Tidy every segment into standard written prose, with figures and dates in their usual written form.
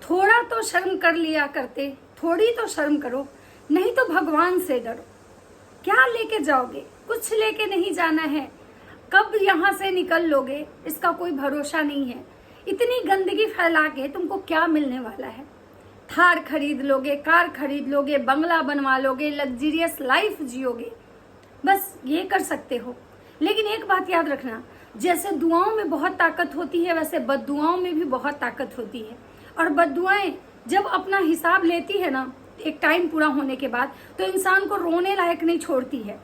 थोड़ा तो शर्म कर लिया करते, थोड़ी तो शर्म करो, नहीं तो भगवान से डरो। क्या लेके जाओगे? कुछ लेके नहीं जाना है। कब यहाँ से निकल लोगे इसका कोई भरोसा नहीं है। इतनी गंदगी फैला के तुमको क्या मिलने वाला है? थार खरीद लोगे, कार खरीद लोगे, बंगला बनवा लोगे, लग्जरियस लाइफ जियोगे, बस ये कर सकते हो। लेकिन एक बात याद रखना, जैसे दुआओं में बहुत ताकत होती है वैसे बद्दुआओं में भी बहुत ताकत होती है। और बद्दुआएं जब अपना हिसाब लेती है ना, एक टाइम पूरा होने के बाद, तो इंसान को रोने लायक नहीं छोड़ती है।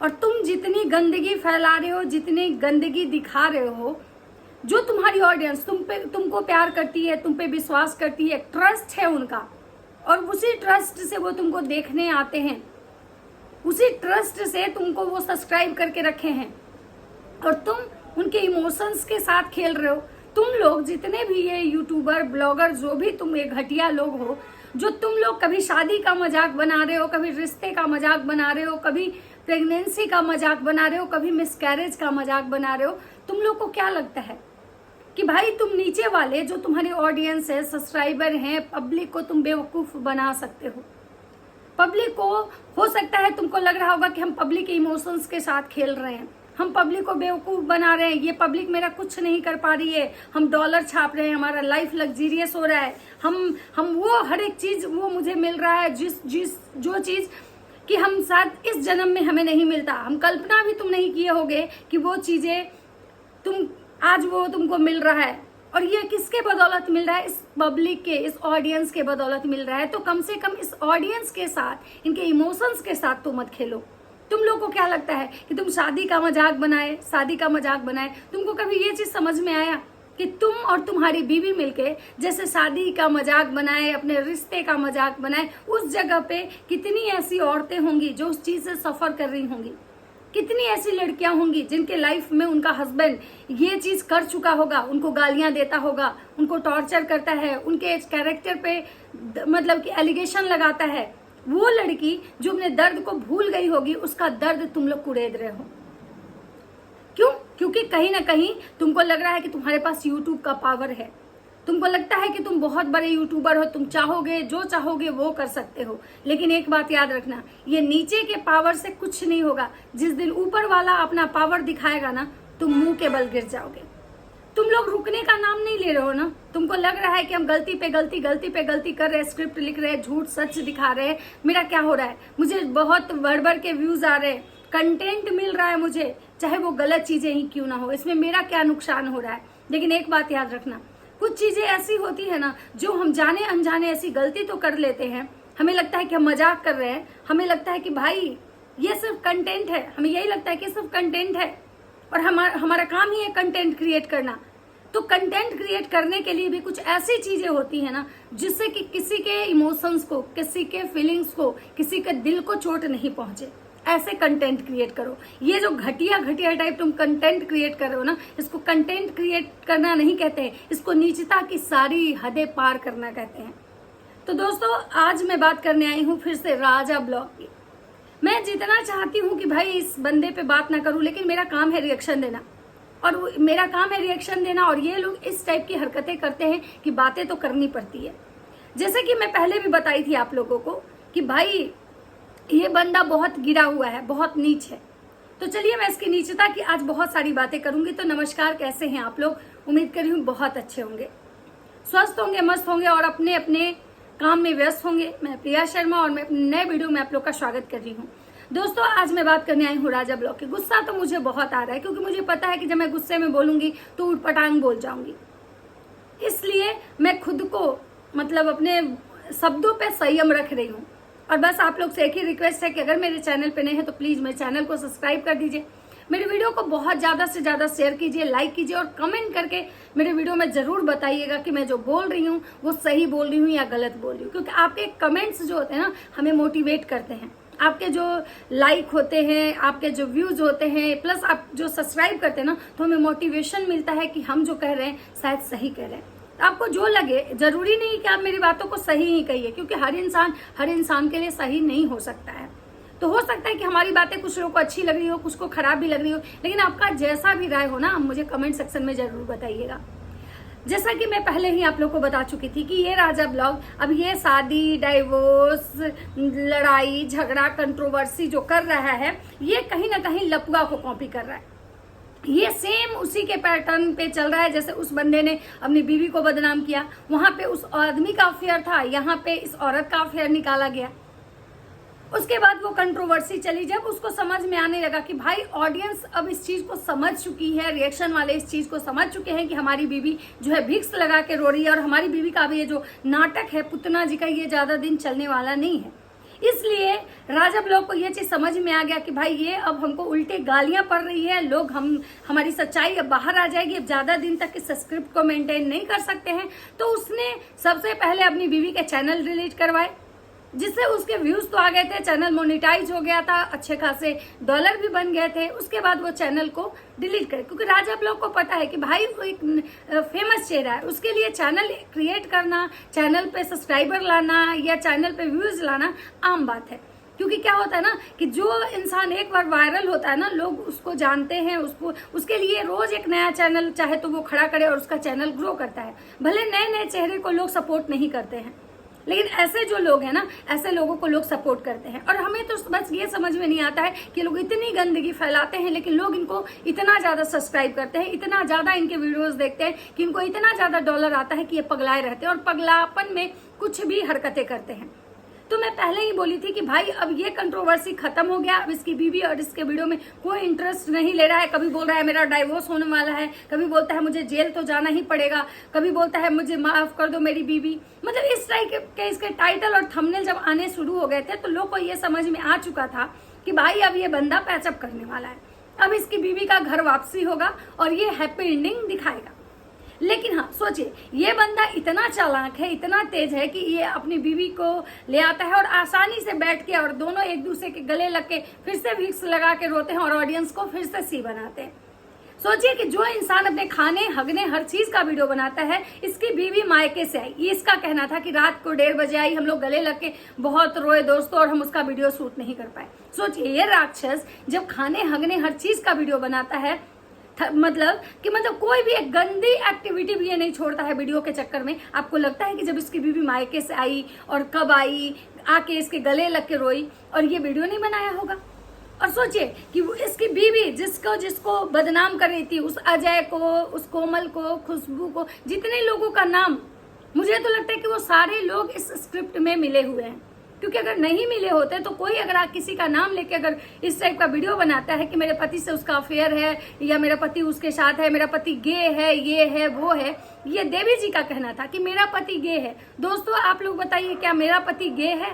और तुम जितनी गंदगी फैला रहे हो, जितनी गंदगी दिखा रहे हो, जो तुम्हारी ऑडियंस तुमको प्यार करती है, तुम पे विश्वास करती है, ट्रस्ट है उनका, और उसी ट्रस्ट से वो तुमको देखने आते हैं, उसी ट्रस्ट से तुमको वो सब्सक्राइब करके रखे हैं, और तुम उनके इमोशंस के साथ खेल रहे हो। तुम लोग जितने भी ये यूट्यूबर, ब्लॉगर, जो भी तुम ये घटिया लोग हो, जो तुम लोग कभी शादी का मजाक बना रहे हो, कभी रिश्ते का मजाक बना रहे हो, कभी प्रेगनेंसी का मजाक बना रहे हो, कभी मिसकैरेज का मजाक बना रहे हो, तुम लोग को क्या लगता है कि भाई तुम नीचे वाले जो तुम्हारी ऑडियंस है, सब्सक्राइबर हैं, पब्लिक को तुम बेवकूफ बना सकते हो? पब्लिक को हो सकता है तुमको लग रहा होगा कि हम पब्लिक के इमोशंस के साथ खेल रहे हैं, हम पब्लिक को बेवकूफ बना रहे हैं, ये पब्लिक मेरा कुछ नहीं कर पा रही है, हम डॉलर छाप रहे हैं, हमारा लाइफ लग्जरियस हो रहा है, हम वो हर एक चीज वो मुझे मिल रहा है, जो चीज कि हम शायद इस जन्म में हमें नहीं मिलता, हम कल्पना भी तुम नहीं किए होगे कि वो चीजें तुम आज वो तुमको मिल रहा है। और ये किसके बदौलत मिल रहा है? इस पब्लिक के, इस ऑडियंस के बदौलत मिल रहा है। तो कम से कम इस ऑडियंस के साथ, इनके इमोशंस के साथ तो मत खेलो। तुम लोग को क्या लगता है कि तुम शादी का मजाक बनाए, शादी का मजाक बनाए? तुमको कभी ये चीज समझ में आया कि तुम और तुम्हारी बीवी मिलके जैसे शादी का मजाक बनाए, अपने रिश्ते का मजाक बनाए, उस जगह पे कितनी ऐसी औरतें होंगी जो उस चीज से सफर कर रही होंगी? कितनी ऐसी लड़कियां होंगी जिनके लाइफ में उनका हस्बैंड ये चीज कर चुका होगा, उनको गालियां देता होगा, उनको टॉर्चर करता है, उनके कैरेक्टर पे मतलब कि एलिगेशन लगाता है। वो लड़की जो अपने दर्द को भूल गई होगी, उसका दर्द तुम लोग कुरेद रहे हो। क्यों? क्योंकि कहीं ना कहीं तुमको लग रहा है कि तुम्हारे पास यूट्यूब का पावर है, तुमको लगता है कि तुम बहुत बड़े यूट्यूबर हो, तुम चाहोगे जो चाहोगे वो कर सकते हो। लेकिन एक बात याद रखना, ये नीचे के पावर से कुछ नहीं होगा। जिस दिन ऊपर वाला अपना पावर दिखाएगा ना, तुम मुंह के बल गिर जाओगे। तुम लोग रुकने का नाम नहीं ले रहे हो ना। तुमको लग रहा है कि हम गलती पे गलती कर रहे हैं, स्क्रिप्ट लिख रहे हैं, झूठ सच दिखा रहे हैं। मेरा क्या हो रहा है? मुझे बहुत बढ़ के व्यूज आ रहे हैं, कंटेंट मिल रहा है मुझे, चाहे वो गलत चीजें ही क्यों ना हो, इसमें मेरा क्या नुकसान हो रहा है? लेकिन एक बात याद रखना, कुछ चीजें ऐसी होती है ना जो हम जाने अनजाने ऐसी गलती तो कर लेते हैं, हमें लगता है कि हम मजाक कर रहे हैं, हमें लगता है कि भाई ये सिर्फ कंटेंट है, हमें यही लगता है कि सिर्फ कंटेंट है और हमारा काम ही है कंटेंट क्रिएट करना। तो कंटेंट क्रिएट करने के लिए भी कुछ ऐसी चीजें होती है ना जिससे कि किसी के इमोशंस को, किसी के फीलिंग्स को, किसी के दिल को चोट नहीं पहुंचे। ऐसे कंटेंट क्रिएट करो। ये जो घटिया टाइप तुम कंटेंट क्रिएट कर रहे हो ना, इसको कंटेंट क्रिएट करना नहीं कहते हैं, इसको नीचता की सारी हदें पार करना कहते हैं। तो दोस्तों, आज मैं बात करने आई हूँ फिर से राजा ब्लॉग की। मैं जितना चाहती हूँ कि भाई इस बंदे पे बात ना करूं, लेकिन मेरा काम है रिएक्शन देना, और मेरा काम है रिएक्शन देना, और ये लोग इस टाइप की हरकतें करते हैं कि बातें तो करनी पड़ती है। जैसे कि मैं पहले भी बताई थी आप लोगों को कि भाई ये बंदा बहुत गिरा हुआ है, बहुत नीच है। तो चलिए मैं इसकी नीचता की आज बहुत सारी बातें करूंगी। तो नमस्कार, कैसे हैं आप लोग? उम्मीद कर रही हूँ बहुत अच्छे होंगे, स्वस्थ होंगे, मस्त होंगे और अपने अपने काम में व्यस्त होंगे। मैं प्रिया शर्मा और मैं अपने नए वीडियो में आप लोग का स्वागत कर रही हूँ। दोस्तों, आज मैं बात करने आई हूँ राजा ब्लॉग की। गुस्सा तो मुझे बहुत आ रहा है, क्योंकि मुझे पता है कि जब मैं गुस्से में बोलूंगी तो उटपटांग बोल जाऊंगी। इसलिए मैं खुद को मतलब अपने शब्दों पे संयम रख रही हूँ। और बस आप लोग से एक ही रिक्वेस्ट है कि अगर मेरे चैनल पे नए हैं तो प्लीज मेरे चैनल को सब्सक्राइब कर दीजिए, मेरे वीडियो को बहुत ज्यादा से ज्यादा शेयर कीजिए, लाइक कीजिए और कमेंट करके मेरे वीडियो में जरूर बताइएगा कि मैं जो बोल रही हूँ वो सही बोल रही हूँ या गलत बोल रही हूँ। क्योंकि आपके कमेंट्स जो होते हैं ना, हमें मोटिवेट करते हैं। आपके जो लाइक होते हैं, आपके जो व्यूज होते हैं, प्लस आप जो सब्सक्राइब करते हैं ना, तो हमें मोटिवेशन मिलता है कि हम जो कह रहे हैं शायद सही कह रहे हैं। आपको जो लगे, जरूरी नहीं कि आप मेरी बातों को सही ही कहिए, क्योंकि हर इंसान के लिए सही नहीं हो सकता है। तो हो सकता है कि हमारी बातें कुछ लोगों को अच्छी लग रही हो, कुछ को खराब भी लग रही हो, लेकिन आपका जैसा भी राय हो ना, मुझे कमेंट सेक्शन में जरूर बताइएगा। जैसा कि मैं पहले ही आप लोग को बता चुकी थी कि ये राजा ब्लॉग अब ये शादी, डाइवोर्स, लड़ाई झगड़ा, कंट्रोवर्सी जो कर रहा है, ये कहीं ना कहीं लपुआ को कॉपी कर रहा है। ये सेम उसी के पैटर्न पे चल रहा है। जैसे उस बंदे ने अपनी बीवी को बदनाम किया, वहां पे उस आदमी का अफेयर था, यहाँ पे इस औरत का अफेयर निकाला गया। उसके बाद वो कंट्रोवर्सी चली, जब उसको समझ में आने लगा कि भाई ऑडियंस अब इस चीज को समझ चुकी है, रिएक्शन वाले इस चीज को समझ चुके हैं कि हमारी बीवी जो है भिक्स लगा के रो रही है, और हमारी बीवी का भी ये जो नाटक है पुतना जी का, ये ज्यादा दिन चलने वाला नहीं है। इसलिए राजा ब्लॉग को ये चीज समझ में आ गया कि भाई ये अब हमको उल्टे गालियां पड़ रही है, लोग हमारी सच्चाई अब बाहर आ जाएगी, अब ज्यादा दिन तक इस स्क्रिप्ट को मेंटेन नहीं कर सकते हैं। तो उसने सबसे पहले अपनी बीवी के चैनल डिलीट करवाए, जिससे उसके व्यूज तो आ गए थे, चैनल मोनेटाइज हो गया था, अच्छे खासे डॉलर भी बन गए थे। उसके बाद वो चैनल को डिलीट करे, क्योंकि राजा ब्लॉग को पता है कि भाई वो एक फेमस चेहरा है, उसके लिए चैनल क्रिएट करना, चैनल पे सब्सक्राइबर लाना या चैनल पे व्यूज लाना आम बात है। क्योंकि क्या होता है ना कि जो इंसान एक बार वायरल होता है ना, लोग उसको जानते हैं, उसके लिए रोज एक नया चैनल चाहे तो वो खड़ा करे और उसका चैनल ग्रो करता है। भले नए नए चेहरे को लोग सपोर्ट नहीं करते हैं, लेकिन ऐसे जो लोग हैं ना, ऐसे लोगों को लोग सपोर्ट करते हैं। और हमें तो बस ये समझ में नहीं आता है कि लोग इतनी गंदगी फैलाते हैं, लेकिन लोग इनको इतना ज्यादा सब्सक्राइब करते हैं, इतना ज्यादा इनके वीडियोस देखते हैं कि इनको इतना ज्यादा डॉलर आता है कि ये पगलाए रहते हैं और पगलापन में कुछ भी हरकतें करते हैं। तो मैं पहले ही बोली थी कि भाई अब ये कंट्रोवर्सी खत्म हो गया, अब इसकी बीवी और इसके वीडियो में कोई इंटरेस्ट नहीं ले रहा है। कभी बोल रहा है मेरा डाइवोर्स होने वाला है, कभी बोलता है मुझे जेल तो जाना ही पड़ेगा, कभी बोलता है मुझे माफ कर दो मेरी बीवी। मतलब इस टाइप के इसके टाइटल और थंबनेल जब आने शुरू हो गए थे तो लोग को ये समझ में आ चुका था कि भाई अब ये बंदा पैचअप करने वाला है, अब इसकी बीवी का घर वापसी होगा और ये हैप्पी एंडिंग दिखाएगा। लेकिन हाँ सोचिए, ये बंदा इतना चालाक है, इतना तेज है कि ये अपनी बीवी को ले आता है और आसानी से बैठ के और दोनों एक दूसरे के गले लग के फिर से विक्स लगा के रोते हैं और ऑडियंस को फिर से सी बनाते हैं। सोचिए कि जो इंसान अपने खाने हगने हर चीज का वीडियो बनाता है, इसकी बीवी मायके से आई, ये इसका कहना था कि रात को 1:30 बजे आई, हम लोग गले लग के बहुत रोए दोस्तों और हम उसका वीडियो शूट नहीं कर पाए। सोचिए ये राक्षस जब खाने हगने हर चीज का वीडियो बनाता है, मतलब कोई भी एक गंदी एक्टिविटी भी ये नहीं छोड़ता है वीडियो के चक्कर में। आपको लगता है कि जब इसकी बीवी मायके से आई और कब आई, आके इसके गले लग के रोई और ये वीडियो नहीं बनाया होगा? और सोचिए कि इसकी बीवी जिसको बदनाम कर रही थी, उस अजय को, उस कोमल को, खुशबू को, जितने लोगों का नाम, मुझे तो लगता है कि वो सारे लोग इस स्क्रिप्ट में मिले हुए हैं। क्योंकि अगर नहीं मिले होते तो कोई अगर किसी का नाम लेके अगर इस टाइप का वीडियो बनाता है कि मेरे पति से उसका अफेयर है या मेरा पति उसके साथ है, मेरा पति गे है, ये है वो है, ये देवी जी का कहना था कि मेरा पति गे है। दोस्तों आप लोग बताइए क्या मेरा पति गे है?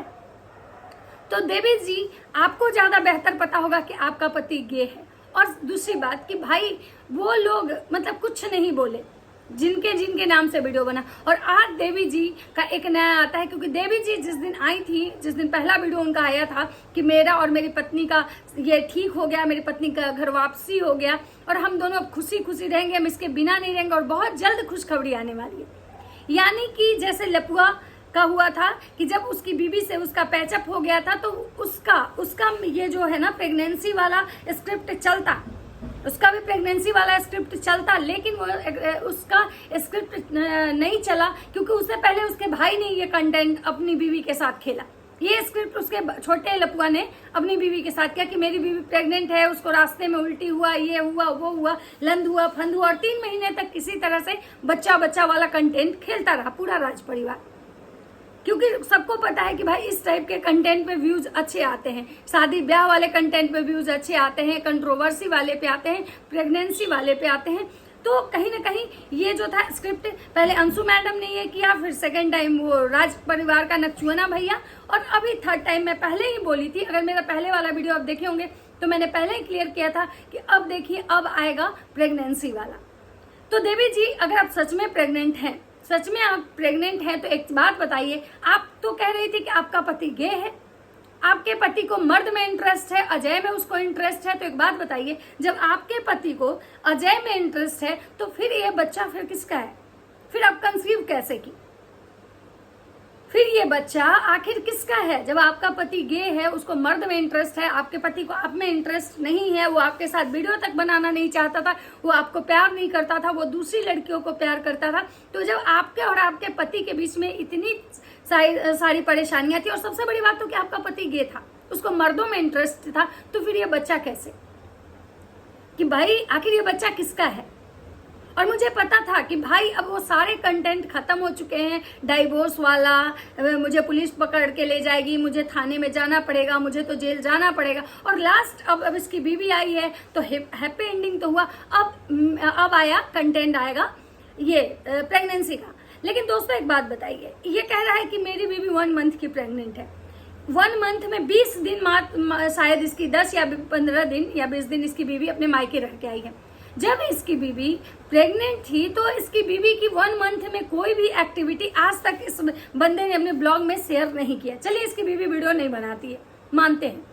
तो देवी जी आपको ज्यादा बेहतर पता होगा कि आपका पति गे है। और दूसरी बात कि भाई वो लोग कुछ नहीं बोले जिनके नाम से वीडियो बना, और आज देवी जी का एक नया आता है। क्योंकि देवी जी जिस दिन आई थी, जिस दिन पहला वीडियो उनका आया था कि मेरा और मेरी पत्नी का ये ठीक हो गया, मेरी पत्नी का घर वापसी हो गया और हम दोनों अब खुशी खुशी रहेंगे, हम इसके बिना नहीं रहेंगे और बहुत जल्द खुशखबरी आने वाली है। यानी कि जैसे लपुआ का हुआ था कि जब उसकी बीवी से उसका पैचअप हो गया था तो उसका ये जो है ना प्रेगनेंसी वाला स्क्रिप्ट चलता, उसका भी प्रेगनेंसी वाला स्क्रिप्ट चलता, लेकिन वो उसका स्क्रिप्ट नहीं चला क्योंकि उससे पहले उसके भाई ने ये कंटेंट अपनी बीवी के साथ खेला। ये स्क्रिप्ट उसके छोटे लपुआ ने अपनी बीवी के साथ किया कि मेरी बीवी प्रेग्नेंट है, उसको रास्ते में उल्टी हुआ, ये हुआ वो हुआ, लंद हुआ फंद हुआ, और 3 महीने तक किसी तरह से बच्चा वाला कंटेंट खेलता रहा पूरा राज परिवार। क्योंकि सबको पता है कि भाई इस टाइप के कंटेंट पे व्यूज अच्छे आते हैं, शादी ब्याह वाले कंटेंट पे व्यूज अच्छे आते हैं, कंट्रोवर्सी वाले पे आते हैं, प्रेगनेंसी वाले पे आते हैं। तो कहीं ना कहीं ये जो था स्क्रिप्ट, पहले अंशु मैडम ने ये किया, फिर सेकंड टाइम वो राज परिवार का नकचुआना भैया, और अभी थर्ड टाइम मैं पहले ही बोली थी, अगर मेरा पहले वाला वीडियो आप देखे होंगे तो मैंने पहले ही क्लियर किया था कि अब देखिए अब आएगा प्रेगनेंसी वाला। तो देवी जी अगर आप सच में प्रेग्नेंट हैं, सच में आप प्रेग्नेंट हैं, तो एक बात बताइए, आप तो कह रही थी कि आपका पति गे है, आपके पति को मर्द में इंटरेस्ट है, अजय में उसको इंटरेस्ट है, तो एक बात बताइए, जब आपके पति को अजय में इंटरेस्ट है तो फिर ये बच्चा फिर किसका है? फिर आप कंसीव कैसे की? फिर ये बच्चा आखिर किसका है? जब आपका पति गे है, उसको मर्द में इंटरेस्ट है, आपके पति को आप में इंटरेस्ट नहीं है, वो आपके साथ वीडियो तक बनाना नहीं चाहता था, वो आपको प्यार नहीं करता था, वो दूसरी लड़कियों को प्यार करता था, तो जब आपके और आपके पति के बीच में इतनी सारी परेशानियां थी, और सबसे बड़ी बात तो कि आपका पति गे था, उसको मर्दों में इंटरेस्ट था, तो फिर ये बच्चा कैसे? कि भाई आखिर ये बच्चा किसका है? और मुझे पता था कि भाई अब वो सारे कंटेंट खत्म हो चुके हैं, डाइवोर्स वाला, मुझे पुलिस पकड़ के ले जाएगी, मुझे थाने में जाना पड़ेगा, मुझे तो जेल जाना पड़ेगा, और लास्ट अब इसकी बीवी आई है तो हैप्पी एंडिंग तो हुआ। अब आया कंटेंट आएगा ये प्रेगनेंसी का। लेकिन दोस्तों एक बात बताइए, ये कह रहा है कि मेरी बीवी 1 मंथ की प्रेग्नेंट है, 1 मंथ में 20 दिन शायद इसकी 10 या 15 दिन या 20 दिन इसकी बीवी अपने मायके रह के आई है। जब इसकी बीवी प्रेग्नेंट थी तो इसकी बीवी की 1 मंथ में कोई भी एक्टिविटी आज तक इस बंदे ने अपने ब्लॉग में शेयर नहीं किया। चलिए इसकी बीवी वीडियो नहीं बनाती है, मानते हैं,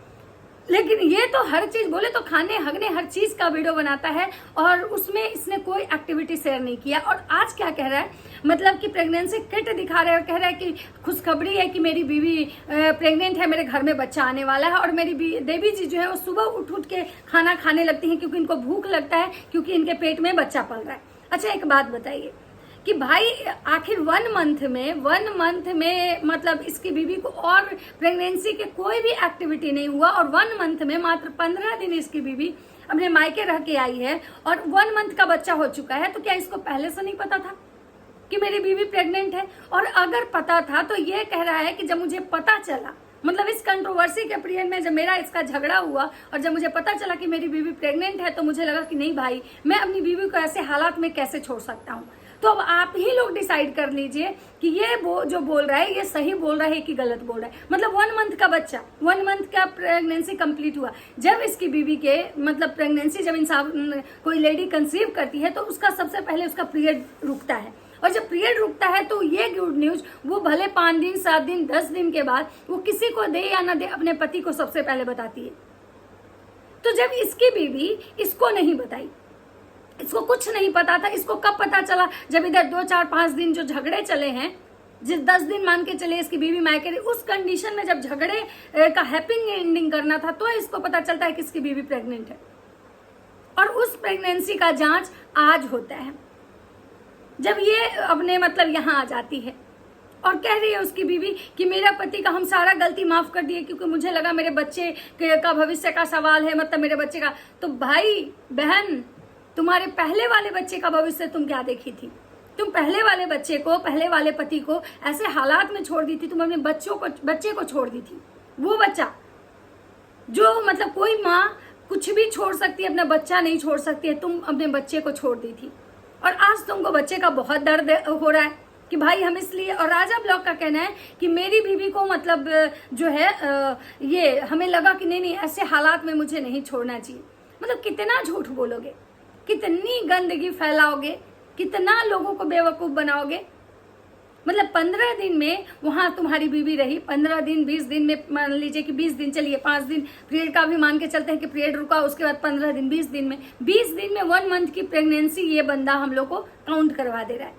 लेकिन ये तो हर चीज बोले तो खाने हगने हर चीज का वीडियो बनाता है, और उसमें इसने कोई एक्टिविटी शेयर नहीं किया। और आज क्या कह रहा है, मतलब कि प्रेगनेंसी किट दिखा रहा है और कह रहा है कि खुशखबरी है कि मेरी बीवी प्रेग्नेंट है, मेरे घर में बच्चा आने वाला है। और मेरी देवी जी जो है वो सुबह उठ के खाना खाने लगती हैं, क्योंकि इनको भूख लगता है, क्योंकि इनके पेट में बच्चा पल रहा है। अच्छा एक बात बताइए कि भाई आखिर 1 मंथ में मतलब इसकी बीवी को और प्रेगनेंसी के कोई भी एक्टिविटी नहीं हुआ, और 1 मंथ में मात्र 15 दिन इसकी बीवी अपने मायके रह के आई है, और 1 मंथ का बच्चा हो चुका है। तो क्या इसको पहले से नहीं पता था कि मेरी बीवी प्रेग्नेंट है? और अगर पता था तो ये कह रहा है कि जब मुझे पता चला, मतलब इस कंट्रोवर्सी के पीरियड में जब मेरा इसका झगड़ा हुआ और जब मुझे पता चला कि मेरी बीवी प्रेग्नेंट है, तो मुझे लगा कि नहीं भाई, मैं अपनी बीवी को ऐसे हालात में कैसे छोड़ सकता हूँ। तो अब आप ही लोग डिसाइड कर लीजिए कि ये जो बोल रहा है ये सही बोल रहा है कि गलत बोल रहा है। मतलब 1 मंथ का बच्चा, 1 मंथ का प्रेगनेंसी कंप्लीट हुआ, जब इसकी बीवी के मतलब प्रेगनेंसी जब इंसान कोई लेडी कंसीव करती है तो उसका सबसे पहले उसका पीरियड रुकता है, और जब पीरियड रुकता है तो ये गुड न्यूज वो भले 5 दिन 7 दिन 10 दिन के बाद वो किसी को दे या ना दे, अपने पति को सबसे पहले बताती है। तो जब इसकी बीवी इसको नहीं बताई, इसको कुछ नहीं पता था, इसको कब पता चला? जब इधर 2 4 5 दिन जो झगड़े चले हैं, जिस 10 दिन मान के चले इसकी बीवी मायके रही, उस कंडीशन में जब झगड़े का हैप्पी एंडिंग करना था तो इसको पता चलता है कि इसकी बीवी प्रेग्नेंट है। और उस प्रेगनेंसी का जांच आज होता है, जब ये अपने मतलब यहाँ आ जाती है और कह रही है उसकी बीवी कि मेरा पति का हम सारा गलती माफ कर दिए, क्योंकि मुझे लगा मेरे बच्चे का भविष्य का सवाल है, मतलब मेरे बच्चे का। तो भाई बहन, तुम्हारे पहले वाले बच्चे का भविष्य तुम क्या देखी थी? तुम पहले वाले बच्चे को, पहले वाले पति को ऐसे हालात में छोड़ दी थी, तुम अपने बच्चे को छोड़ दी थी। वो बच्चा जो मतलब कोई माँ कुछ भी छोड़ सकती है, अपना बच्चा नहीं छोड़ सकती है, तुम अपने बच्चे को छोड़ दी थी। और आज तुमको बच्चे का बहुत दर्द हो रहा है कि भाई हम इसलिए। और राजा ब्लॉग का कहना है कि मेरी बीवी को मतलब जो है ये हमें लगा कि नहीं ऐसे हालात में मुझे नहीं छोड़ना चाहिए। मतलब कितना झूठ बोलोगे, कितनी गंदगी फैलाओगे, कितना लोगों को बेवकूफ बनाओगे। मतलब 15 दिन में वहां तुम्हारी बीवी रही, 15 दिन 20 दिन में मान लीजिए कि 20 दिन, चलिए 5 दिन पीरियड का भी मान के चलते हैं कि पीरियड रुका, उसके बाद 15 दिन 20 दिन में 1 मंथ की प्रेगनेंसी ये बंदा हम लोग को काउंट करवा दे रहा है।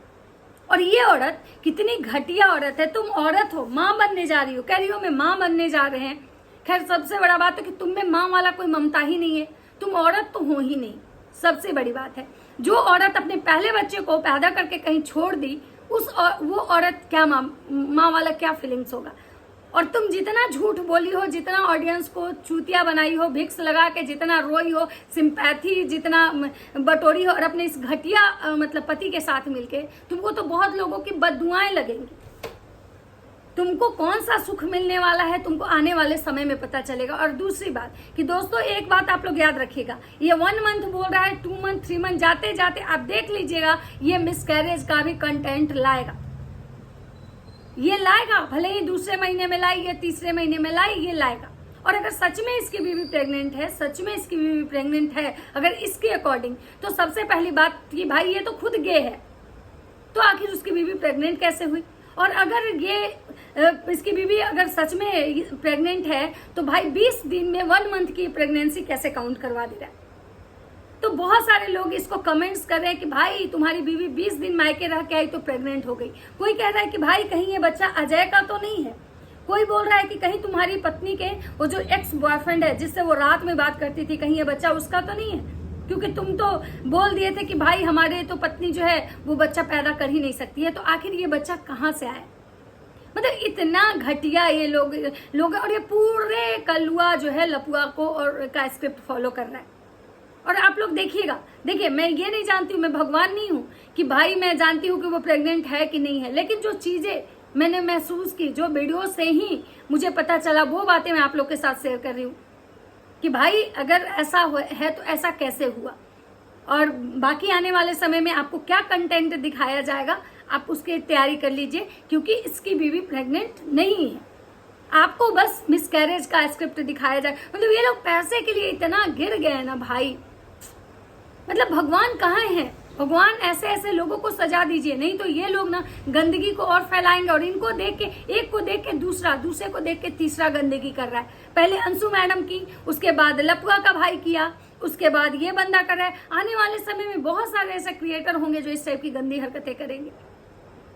और ये औरत कितनी घटिया औरत है। तुम औरत हो, माँ बनने जा रही हो, कह रही हो मैं माँ बनने जा रहे हैं। खैर सबसे बड़ा बात है कि तुम में माँ वाला कोई ममता ही नहीं है, तुम औरत तो हो ही नहीं। सबसे बड़ी बात है जो औरत अपने पहले बच्चे को पैदा करके कहीं छोड़ दी, वो औरत क्या माँ वाला क्या फीलिंग्स होगा। और तुम जितना झूठ बोली हो, जितना ऑडियंस को चूतिया बनाई हो, भिक्स लगा के जितना रोई हो, सिंपैथी जितना बटोरी हो, और अपने इस घटिया मतलब पति के साथ मिलके, तुमको तो बहुत लोगों की बददुआएं लगेंगी। तुमको कौन सा सुख मिलने वाला है तुमको आने वाले समय में पता चलेगा। और दूसरी बात कि दोस्तों एक बात आप लोग याद रखिएगा, ये 1 मंथ बोल रहा है, 2 मंथ 3 मंथ जाते जाते आप देख लीजिएगा ये मिसकैरेज का भी कंटेंट लाएगा। ये लाएगा, भले ही दूसरे महीने में लाई या तीसरे महीने में लाई, ये लाएगा। और अगर सच में इसकी बीवी प्रेग्नेंट है, सच में इसकी बीवी प्रेग्नेंट है अगर इसके अकॉर्डिंग, तो सबसे पहली बात कि भाई ये तो खुद गे है, तो आखिर उसकी बीवी प्रेग्नेंट कैसे हुई। और अगर ये इसकी बीवी अगर सच में प्रेग्नेंट है तो भाई 20 दिन में 1 मंथ की प्रेगनेंसी कैसे काउंट करवा दे रहा है। तो बहुत सारे लोग इसको कमेंट्स कर रहे हैं कि भाई तुम्हारी बीवी 20 दिन मायके रह के आई तो प्रेग्नेंट हो गई। कोई कह रहा है कि भाई कहीं ये बच्चा अजय का तो नहीं है। कोई बोल रहा है कि कहीं तुम्हारी पत्नी के वो जो एक्स बॉयफ्रेंड है जिससे वो रात में बात करती थी, कहीं ये बच्चा उसका तो नहीं है, क्योंकि तुम तो बोल दिए थे कि भाई हमारे तो पत्नी जो है वो बच्चा पैदा कर ही नहीं सकती है। तो आखिर ये बच्चा कहाँ से आया? मतलब इतना घटिया ये लोग और ये पूरे कलुआ जो है लपुआ को और का स्क्रिप्ट फॉलो कर रहा है। और आप लोग देखिएगा, देखिए मैं ये नहीं जानती हूँ, मैं भगवान नहीं हूँ कि भाई मैं जानती हूँ कि वो प्रेग्नेंट है कि नहीं है, लेकिन जो चीजें मैंने महसूस की, जो वीडियो से ही मुझे पता चला, वो बातें मैं आप लोग के साथ शेयर कर रही हूँ कि भाई अगर ऐसा है तो ऐसा कैसे हुआ। और बाकी आने वाले समय में आपको क्या कंटेंट दिखाया जाएगा आप उसकी तैयारी कर लीजिए, क्योंकि इसकी बीवी प्रेग्नेंट नहीं है। आपको बस मिसकैरेज का स्क्रिप्ट दिखाया जाए। मतलब ये लोग पैसे के लिए इतना गिर गए ना भाई, मतलब भगवान कहाँ है? भगवान ऐसे ऐसे लोगों को सजा दीजिए, नहीं तो ये लोग ना गंदगी को और फैलाएंगे। और इनको देख के, एक को देख के दूसरा, दूसरे को देख के तीसरा गंदगी कर रहा है। पहले अंशु मैडम की, उसके बाद लपुआ का भाई किया, उसके बाद ये बंदा कर रहा है। आने वाले समय में बहुत सारे ऐसे क्रिएटर होंगे जो इस टाइप की गंदी हरकतें करेंगे।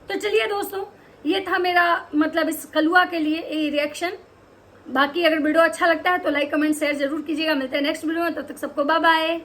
तो चलिए दोस्तों, ये था मेरा मतलब इस कलुआ के लिए ये रिएक्शन। बाकी अगर वीडियो अच्छा लगता है तो लाइक कमेंट शेयर जरूर कीजिएगा। मिलते हैं नेक्स्ट वीडियो में, तब तक सबको बाय बाय।